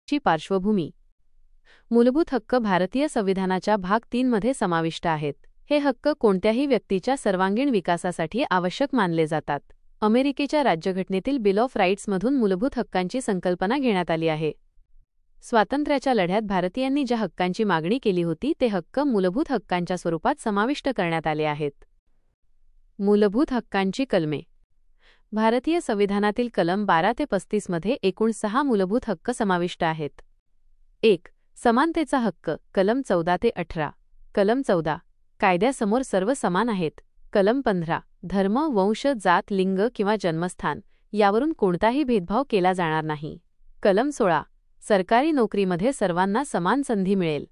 ची पार्श्वभूमी. मूलभूत हक्क भारतीय संविधानाच्या भाग 3 मध्ये समाविष्ट आहेत. हे हक्क कोणत्याही व्यक्तीच्या सर्वांगीण विकासासाठी आवश्यक मानले जातात. अमेरिकेच्या राज्यघटनेतील बिल ऑफ राईट्समधून मूलभूत हक्कांची संकल्पना घेण्यात आली आहे. स्वातंत्र्याच्या लढ्यात भारतीयांनी ज्या हक्कांची मागणी केली होती ते हक्क मूलभूत हक्कांच्या स्वरूपात समाविष्ट करण्यात आले आहेत. मूलभूत हक्कांची कलमे. भारतीय संविधानातील कलम 12 ते 35 मध्ये एकूण 6 मूलभूत हक्क समाविष्ट आहेत. 1. समानतेचा हक्क. कलम 14 ते 18. कलम 14. कायद्यासमोर सर्व समान आहेत. कलम 15. धर्म, वंश, जात, लिंग किंवा जन्मस्थान यावरून कोणताही भेदभाव केला जाणार नाही. कलम 16. सरकारी नोकरीमध्ये सर्वांना समान संधी मिळेल.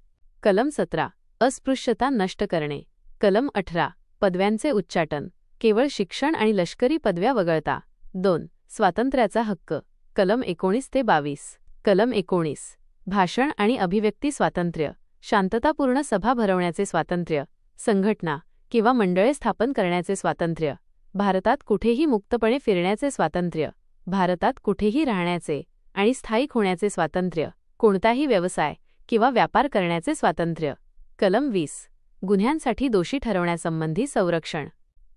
कलम 17. अस्पृश्यता नष्ट करणे. कलम 18. पदव्यांचे उच्चाटन. केवळ शिक्षण आणि लष्करी पदव्या वगळता. 2. स्वातंत्र्याचा हक्क. कलम 19 ते 22. कलम 19. भाषण आणि अभिव्यक्ती स्वातंत्र्य. शांततापूर्ण सभा भरवण्याचे स्वातंत्र्य. संघटना किंवा मंडळे स्थापन करण्याचे स्वातंत्र्य. भारतात कुठेही मुक्तपणे फिरण्याचे स्वातंत्र्य. भारतात कुठेही राहण्याचे आणि स्थायिक होण्याचे स्वातंत्र्य. कोणताही व्यवसाय किंवा व्यापार करण्याचे स्वातंत्र्य. कलम 20. गुन्ह्यांसाठी दोषी ठरवण्यासंबंधी संरक्षण.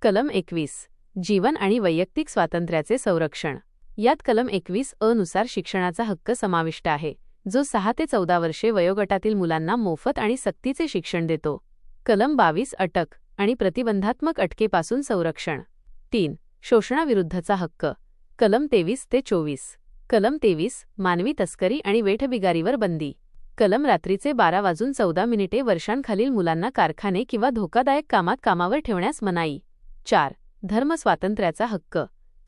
कलम 21. जीवन आणि वैयक्तिक स्वातंत्र्याचे संरक्षण. यात कलम 21 अ नुसार शिक्षणाचा हक्क समाविष्ट आहे, जो 6 ते 14 वर्षे वयोगटातील मुलांना मोफत आणि सक्तीचे शिक्षण देतो. कलम 22 अटक आणि प्रतिबंधात्मक अटकेपासून संरक्षण. 3. शोषणाविरुद्धचा हक्क. कलम 23 ते 24. कलम 23 मानवी तस्करी आणि वेठबिगारीवर बंदी. कलम रात्रीचे 12:14 वर्षांखालील मुलांना कारखाने किंवा धोकादायक कामात कामावर ठेवण्यास मनाई. 4. धर्म स्वातंत्र्याचा हक्क.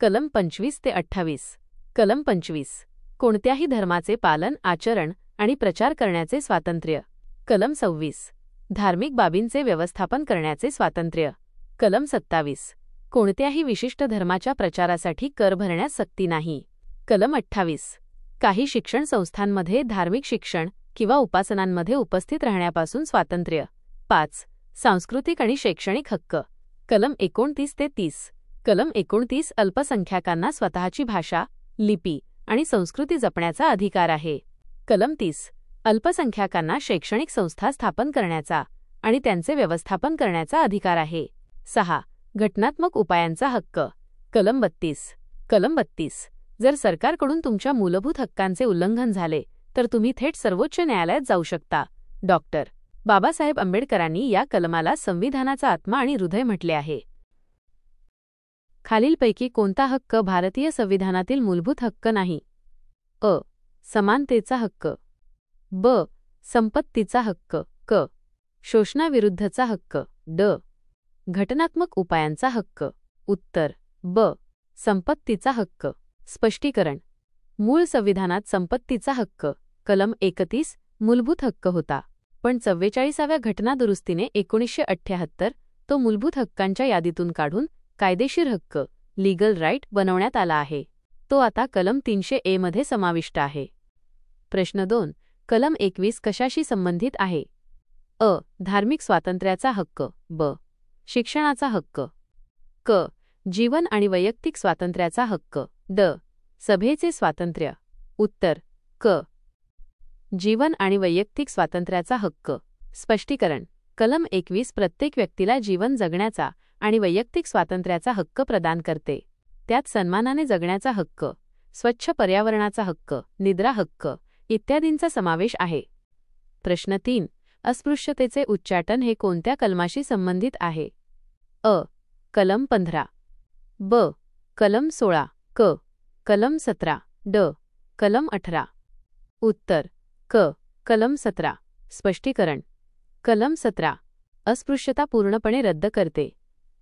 कलम 25 ते 28. कलम 25. कोणत्याही धर्माचे पालन, आचरण आणि प्रचार करण्याचे स्वातंत्र्य. कलम 26. धार्मिक बाबींचे व्यवस्थापन करण्याचे स्वातंत्र्य. कलम 27. कोणत्याही विशिष्ट धर्माच्या प्रचारासाठी कर भरण्यास सक्ती नाही. कलम 28. काही शिक्षण संस्थांमध्ये धार्मिक शिक्षण किंवा उपासनांमध्ये उपस्थित राहण्यापासून स्वातंत्र्य. 5. सांस्कृतिक आणि शैक्षणिक हक्क. कलम 29 ते 30. कलम 29 अल्पसंख्याकांना स्वतःची भाषा, लिपी आणि संस्कृती जपण्याचा अधिकार आहे. कलम 30. अल्पसंख्याकांना शैक्षणिक संस्था स्थापन करण्याचा आणि त्यांचे व्यवस्थापन करण्याचा अधिकार आहे. 6. घटनात्मक उपायांचा हक्क. कलम 32. कलम 32. जर सरकारकडून तुमच्या मूलभूत हक्कांचे उल्लंघन झाले तर तुम्ही थेट सर्वोच्च न्यायालयात जाऊ शकता. डॉक्टर बाबासाहेब आंबेडकरांनी या कलमाला संविधानाचा आत्मा आणि हृदय म्हटले आहे. खालीलपैकी कोणता हक्क भारतीय संविधानातील मूलभूत हक्क नाही? अ. समानतेचा हक्क. ब. संपत्तीचा हक्क. क. शोषणाविरुद्धचा हक्क. ड. घटनात्मक उपायांचा हक्क. उत्तर ब. संपत्तीचा हक्क. स्पष्टीकरण. मूळ संविधानात संपत्तीचा हक्क कलम 31 मूलभूत हक्क होता, पण 44व्या घटनादुरुस्तीने 1978 तो मूलभूत हक्कांच्या यादीतून काढून कायदेशीर हक्क लीगल राईट बनवण्यात आला आहे. तो आता कलम 300A मध्ये समाविष्ट आहे. प्रश्न 2. कलम 21 कशाशी संबंधित आहे? अ. धार्मिक स्वातंत्र्याचा हक्क. ब. शिक्षणाचा हक्क. क. जीवन आणि वैयक्तिक स्वातंत्र्याचा हक्क. ड. सभेचे स्वातंत्र्य. उत्तर क. जीवन आणि वैयक्तिक स्वातंत्र्याचा हक्क. स्पष्टीकरण. कलम 21 प्रत्येक व्यक्तीला जीवन जगण्याचा आणि वैयक्तिक स्वातंत्र्याचा हक्क प्रदान करते. त्यात सन्मानाने जगण्याचा हक्क, स्वच्छ पर्यावरणाचा हक्क, निद्रा हक्क इत्यादींचा समावेश आहे. प्रश्न 3. अस्पृश्यतेचे उच्चाटन हे कोणत्या कलमाशी संबंधित आहे? अ. कलम 15. ब. कलम 16. क. कलम 17. ड. कलम 18. उत्तर क. कलम 17. स्पष्टीकरण. कलम 17 अस्पृश्यता पूर्णपणे रद्द करते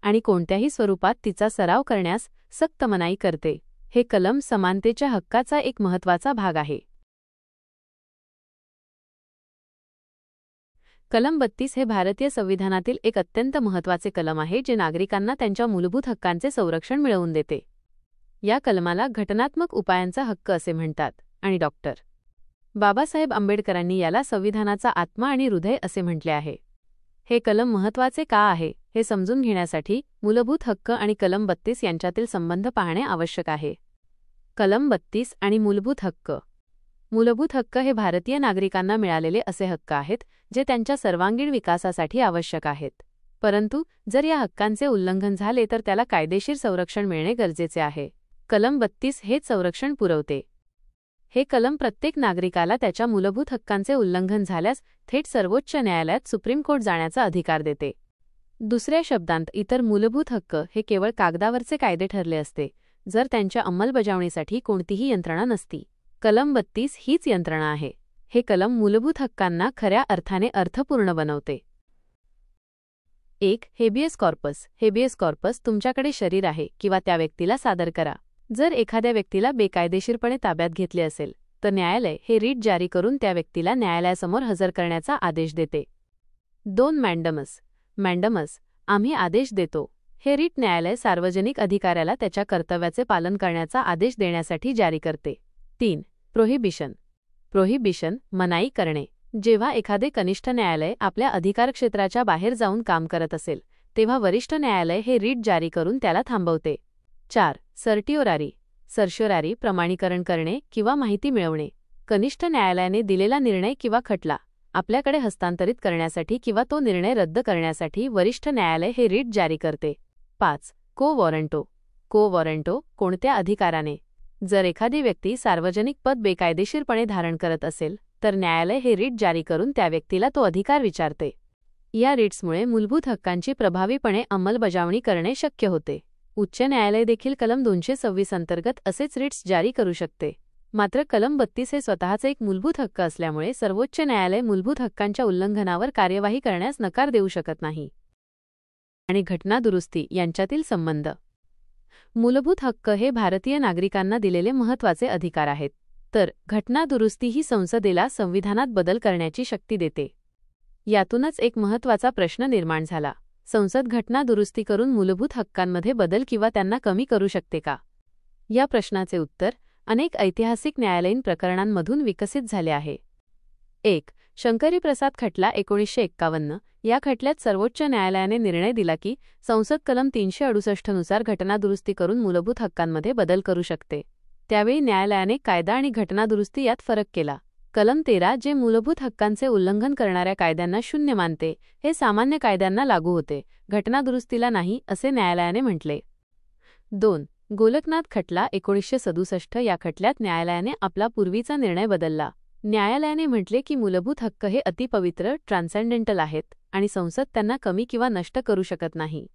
आणि कोणत्याही स्वरूपात तिचा सराव करण्यास सक्त मनाई करते. हे कलम समानतेच्या हक्काचा एक महत्त्वाचा भाग आहे. कलम 32 हे भारतीय संविधानातील एक अत्यंत महत्त्वाचे कलम आहे जे नागरिकांना त्यांच्या मूलभूत हक्कांचे संरक्षण मिळवून देते. या कलमाला घटनात्मक उपायांचा हक्क असे म्हणतात आणि डॉक्टर बाबासाहेब आंबेडकरांनी याला संविधानाचा आत्मा आणि हृदय असे म्हटले आहे. हे कलम महत्त्वाचे का आहे हे समजून घेण्यासाठी मूलभूत हक्क आणि कलम 32 यांच्यातील संबंध पाहणे आवश्यक आहे. कलम 32 आणि मूलभूत हक्क. मूलभूत हक्क हे भारतीय नागरिकांना मिळालेले असे हक्क आहेत जे त्यांच्या सर्वांगीण विकासासाठी आवश्यक आहेत. परंतु जर या हक्कांचे उल्लंघन झाले तर त्याला कायदेशीर संरक्षण मिळणे गरजेचे आहे. कलम 32 हेच संरक्षण पुरवते. हे कलम प्रत्येक नागरिकाला त्याच्या मूलभूत हक्कांचे उल्लंघन झाल्यास थेट सर्वोच्च न्यायालयात सुप्रीम कोर्ट जाण्याचा अधिकार देते. दुसऱ्या शब्दांत इतर मूलभूत हक्क हे केवळ कागदावरचे कायदे ठरले असते जर त्यांच्या अंमलबजावणीसाठी कोणतीही यंत्रणा नसती. कलम 32 हीच यंत्रणा आहे. हे कलम मूलभूत हक्कांना खऱ्या अर्थाने अर्थपूर्ण बनवते. 1. Habeas corpus. हेबियस कॉर्पस तुमच्याकडे शरीर आहे किंवा त्या व्यक्तीला सादर करा. जर एखाद्या व्यक्तीला बेकायदेशीरपणे ताब्यात घेतले असेल तर न्यायालय हे रीट जारी करून त्या व्यक्तीला न्यायालयासमोर हजर करण्याचा आदेश देते. 2. मॅन्डमस. मॅन्डमस आम्ही आदेश देतो. हे रीट न्यायालय सार्वजनिक अधिकाऱ्याला त्याच्या कर्तव्याचे पालन करण्याचा आदेश देण्यासाठी जारी करते. 3. प्रोहिबिशन. प्रोहिबिशन मनाई करणे. जेव्हा एखादे कनिष्ठ न्यायालय आपल्या अधिकारक्षेत्राच्या बाहेर जाऊन काम करत असेल तेव्हा वरिष्ठ न्यायालय हे रीट जारी करून त्याला थांबवते. 4. सर्टिओरारी. सर्शोरारी प्रमाणीकरण करणे किंवा माहिती मिळवणे. कनिष्ठ न्यायालयाने दिलेला निर्णय किंवा खटला आपल्याकडे हस्तांतरित करण्यासाठी किंवा तो निर्णय रद्द करण्यासाठी वरिष्ठ न्यायालय हे रीट जारी करते. 5. को वॉरंटो. को वॉरंटो कोणत्या अधिकाराने. जर एखादी व्यक्ती सार्वजनिक पद बेकायदेशीरपणे धारण करत असेल तर न्यायालय हे रीट जारी करून त्या व्यक्तीला तो अधिकार विचारते. या रीट्समुळे मूलभूत हक्कांची प्रभावीपणे अंमलबजावणी करणे शक्य होते. उच्च न्यायालय देखील कलम 226 अंतर्गत असेच रीट्स जारी करू शकते. मात्र कलम 32 हे स्वतःचे एक मूलभूत हक्क असल्यामुळे सर्वोच्च न्यायालय मूलभूत हक्कांच्या उल्लंघनावर कार्यवाही करण्यास नकार देऊ शकत नाही. आणि घटना दुरुस्ती यांच्यातील संबंध. मूलभूत हक्क हे भारतीय नागरिकांना दिलेले महत्त्वाचे अधिकार आहेत, तर घटना दुरुस्ती ही संसदेला संविधानात बदल करण्याची शक्ती देते. यातूनच एक महत्त्वाचा प्रश्न निर्माण झाला. संसद घटना दुरुस्ती करून मूलभूत हक्कांमध्ये बदल किंवा त्यांना कमी करू शकते का? या प्रश्नाचे उत्तर अनेक ऐतिहासिक न्यायालयीन प्रकरणांमधून विकसित झाले आहे. 1. शंकरी प्रसाद खटला 1951. या खटल्यात सर्वोच्च न्यायालयाने निर्णय दिला की संसद कलम 368 नुसार घटना दुरुस्ती करून मूलभूत हक्कांमध्ये बदल करू शकते. त्यावेळी न्यायालयाने कायदा आणि घटना दुरुस्ती यात फरक केला. कलम 13 जे मूलभूत हक्कांचे उल्लंघन करणाऱ्या कायद्यांना शून्य मानते हे सामान्य कायद्यांना लागू होते, घटना दुरुस्तीला नाही असे न्यायालयाने म्हटले. 2. गोलकनाथ खटला 1967. या खटल्यात न्यायालयाने आपला पूर्वीचा निर्णय बदलला. न्यायालयाने म्हटले की मूलभूत हक्क हे अतिपवित्र ट्रान्सेंडेंटल आहेत आणि संसद त्यांना कमी किंवा नष्ट करू शकत नाही.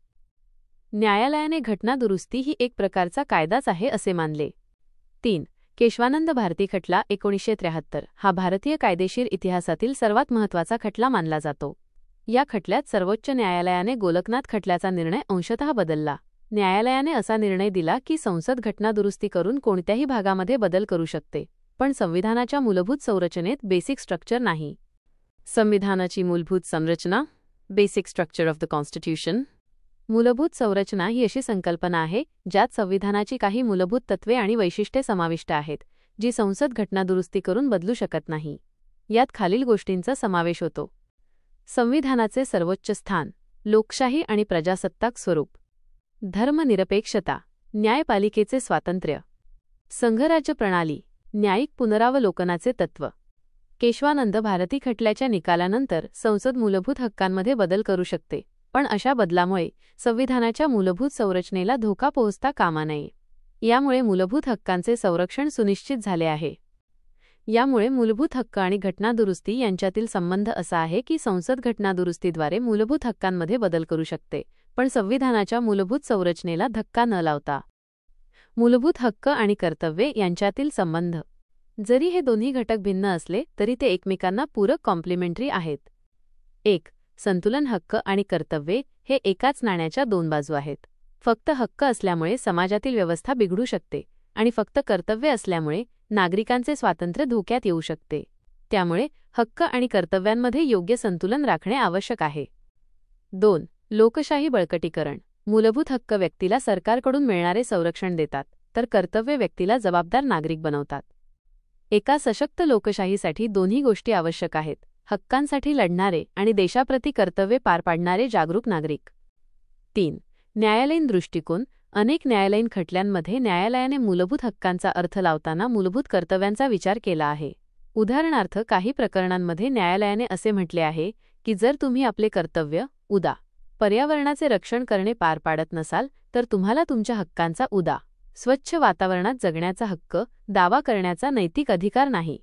न्यायालयाने घटना दुरुस्ती ही एक प्रकारचा कायदाच आहे असे मानले. 3. केशवानंद भारती खटला 1973. हा भारतीय कायदेशीर इतिहासातील सर्वात महत्त्वाचा खटला मानला जातो. या खटल्यात सर्वोच्च न्यायालयाने गोलकनाथ खटल्याचा निर्णय अंशतः बदलला. न्यायालयाने असा निर्णय दिला की संसद घटना दुरुस्ती करून कोणत्याही भागामध्ये बदल करू शकते, पण संविधानाच्या मूलभूत संरचनेत बेसिक स्ट्रक्चर नाही. संविधानाची मूलभूत संरचना. Basic structure of the constitution. मूलभूत संरचना ही अशी संकल्पना आहे ज्यात संविधानाची काही मूलभूत तत्त्वे आणि वैशिष्ट्ये समाविष्ट आहेत जी संसद घटना दुरुस्ती करून बदलू शकत नाही. यात खालील गोष्टींचा समावेश होतो. संविधानाचे सर्वोच्च स्थान, लोकशाही आणि प्रजासत्ताक स्वरूप, धर्मनिरपेक्षता, न्यायपालिकेचे स्वातंत्र्य, संघराज्य प्रणाली, न्यायिक पुनरावलोकनाचे तत्त्व. केशवानंद भारती खटल्याच्या निकालानंतर संसद मूलभूत हक्कांमध्ये बदल करू शकते, पण अशा बदलामुळे संविधानाच्या मूलभूत संरचनेला धोका पोहोचता कामा नये. यामुळे मूलभूत हक्कांचे संरक्षण सुनिश्चित झाले आहे. यामुळे मूलभूत हक्क आणि घटना दुरुस्ती यांच्यातील संबंध असा आहे की संसद घटना दुरुस्तीद्वारे मूलभूत हक्कांमध्ये बदल करू शकते, पण संविधानाच्या मूलभूत संरचनेला धक्का न लावता. मूलभूत हक्क आणि कर्तव्ये यांच्यातील संबंध. जरी हे दोन्ही घटक भिन्न असले तरी ते एकमेकांना पूरक कॉम्प्लिमेंटरी आहेत. 1. संतुलन. हक्क आणि कर्तव्ये हे एकाच नाण्याच्या दोन बाजू आहेत. फक्त हक्क असल्यामुळे समाजातील व्यवस्था बिघडू शकते आणि फक्त कर्तव्ये असल्यामुळे नागरिकांचे स्वातंत्र्य धोक्यात येऊ शकते. त्यामुळे हक्क आणि कर्तव्यांमध्ये योग्य संतुलन राखणे आवश्यक आहे. 2. लोकशाही बळकटीकरण. मूलभूत हक्क व्यक्तीला सरकारकडून मिळणारे संरक्षण देतात, तर कर्तव्ये व्यक्तीला जबाबदार नागरिक बनवतात. एका सशक्त लोकशाहीसाठी दोन्ही गोष्टी आवश्यक आहेत: हक्कांसाठी लढणारे आणि देशाप्रती कर्तव्ये पार पाडणारे जागरूक नागरिक. 3. न्यायालयीन दृष्टिकोन. अनेक न्यायालयीन खटल्यांमध्ये न्यायालयाने मूलभूत हक्कांचा अर्थ लावताना मूलभूत कर्तव्यांचा विचार केला आहे. उदाहरणार्थ, काही प्रकरणांमध्ये न्यायालयाने असे म्हटले आहे की जर तुम्ही आपले कर्तव्य उदा. पर्यावरणाचे रक्षण करणे पार पाडत नसाल तर तुम्हाला तुमच्या हक्कांचा उदा. स्वच्छ वातावरणात जगण्याचा हक्क दावा करण्याचा नैतिक अधिकार नाही.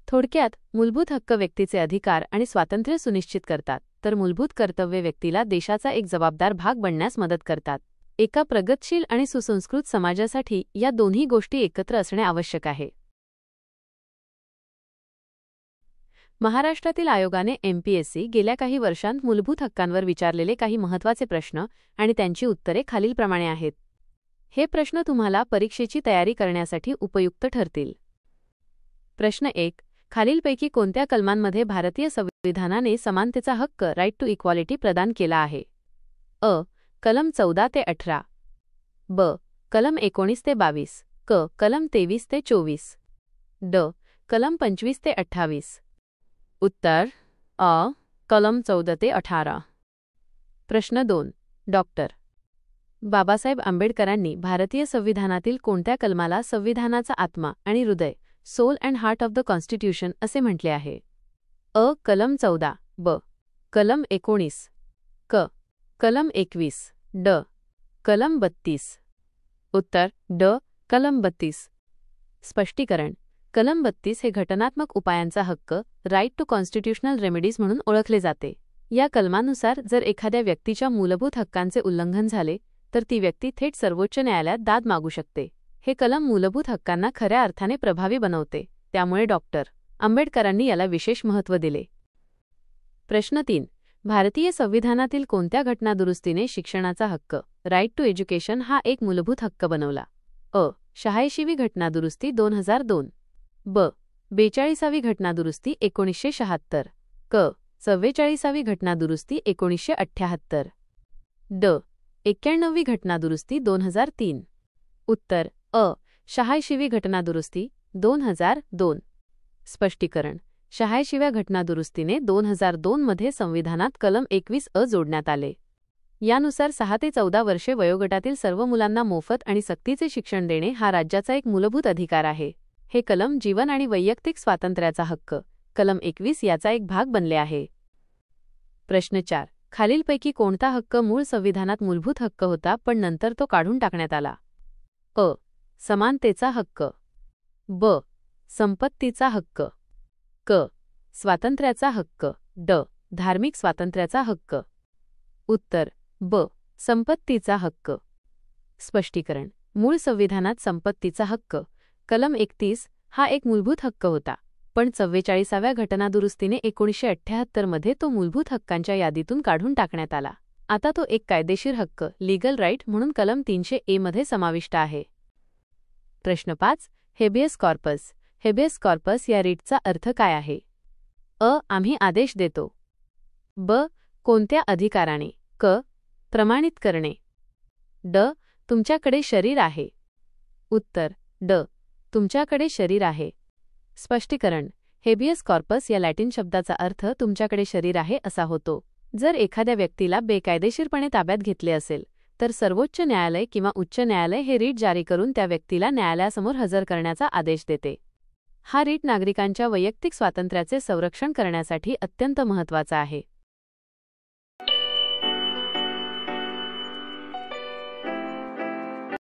थोडक्यात, मूलभूत हक्क व्यक्तीचे अधिकार आणि स्वातंत्र्य सुनिश्चित करतात, तर मूलभूत कर्तव्ये व्यक्तीला देशाचा एक जबाबदार भाग बनण्यास मदत करतात. एका प्रगतशील आणि सुसंस्कृत समाजासाठी या दोन्ही गोष्टी एकत्र असणे आवश्यक आहे. महाराष्ट्रातील आयोगाने MPSC गेल्या काही वर्षांत मूलभूत हक्कांवर विचारलेले काही महत्त्वाचे प्रश्न आणि त्यांची उत्तरे खालीलप्रमाणे आहेत. हे प्रश्न तुम्हाला परीक्षेची तयारी करण्यासाठी उपयुक्त ठरतील. प्रश्न 1. खालीलपैकी कोणत्या कलमांमध्ये भारतीय संविधानाने समानतेचा हक्क राईट टू इक्वालिटी प्रदान केला आहे? अ. कलम 14 ते 18. ब. कलम 19 ते 22. क. कलम 23 ते 24. ड. कलम 25 ते 28. उत्तर अ. कलम 14 ते 18. प्रश्न 2. डॉक्टर बाबासाहेब आंबेडकरांनी भारतीय संविधानातील कोणत्या कलमाला संविधानाचा आत्मा आणि हृदय soul and heart of the constitution असे म्हटले आहे? अ. कलम 14. ब. कलम 19. क. कलम 21. ड. कलम 32. उत्तर ड. कलम 32. स्पष्टीकरण. कलम 32 हे घटनात्मक उपायांचा हक्क राईट टू कॉन्स्टिट्यूशनल रेमेडीज म्हणून ओळखले जाते. या कलमानुसार जर एखाद्या व्यक्तीच्या मूलभूत हक्कांचे उल्लंघन झाले तर ती व्यक्ती थेट सर्वोच्च न्यायालयात दाद मागू शकते. हे कलम मूलभूत हक्कांना खऱ्या अर्थाने प्रभावी बनवते. त्यामुळे डॉक्टर आंबेडकरांनी याला विशेष महत्त्व दिले. प्रश्न 3. भारतीय संविधानातील कोणत्या घटनादुरुस्तीने शिक्षणाचा हक्क राईट टू एज्युकेशन हा एक मूलभूत हक्क बनवला? अ. 86वी घटनादुरुस्ती 2002. ब. 42वी घटनादुरुस्ती 1976. क. 44वी घटनादुरुस्ती 1978. ड. 91वी घटनादुरुस्ती 2003. उत्तर अ. 86वी घटनादुरुस्ती 2002. स्पष्टीकरण. 86व्या घटनादुरुस्तीने 2002 मध्ये संविधानात कलम 21 जोडण्यात आले. यानुसार 6 ते 14 वर्षे वयोगटातील सर्व मुलांना मोफत आणि सक्तीचे शिक्षण देणे हा राज्याचा एक मूलभूत अधिकार आहे. हे कलम जीवन आणि वैयक्तिक स्वातंत्र्याचा हक्क कलम 21 याचा एक भाग बनले आहे. प्रश्न 4. खालीलपैकी कोणता हक्क मूळ संविधानात मूलभूत हक्क होता पण नंतर तो काढून टाकण्यात आला? अ. समानतेचा हक्क. ब. संपत्तीचा हक्क. क. स्वातंत्र्याचा हक्क. ड. धार्मिक स्वातंत्र्याचा हक्क. उत्तर ब. संपत्तीचा हक्क. स्पष्टीकरण. मूळ संविधानात संपत्तीचा हक्क कलम 31 हा एक मूलभूत हक्क होता, पण 44व्या घटनादुरुस्तीने 1978 मध्ये तो मूलभूत हक्कांच्या यादीतून काढून टाकण्यात आला. आता तो एक कायदेशीर हक्क लीगल राईट म्हणून कलम 300A मध्ये समाविष्ट आहे. प्रश्न 5. Habeas corpus. हेबियस कॉर्पस या रीटचा अर्थ काय आहे? अ. आम्ही आदेश देतो. ब. कोणत्या अधिकाराने. क. प्रमाणित करणे. ड. तुमच्याकडे शरीर आहे. उत्तर ड. तुमच्याकडे शरीर आहे. स्पष्टीकरण. हेबियस कॉर्पस या लॅटिन शब्दाचा अर्थ तुमच्याकडे शरीर आहे असा होतो. जर एखाद्या व्यक्तीला बेकायदेशीरपणे ताब्यात घेतले असेल तर सर्वोच्च न्यायालय किंवा उच्च न्यायालय हे रीट जारी करून त्या व्यक्तीला न्यायालयासमोर हजर करण्याचा आदेश देते. हा रीट नागरिकांच्या वैयक्तिक स्वातंत्र्याचे संरक्षण करण्यासाठी अत्यंत महत्त्वाचा आहे.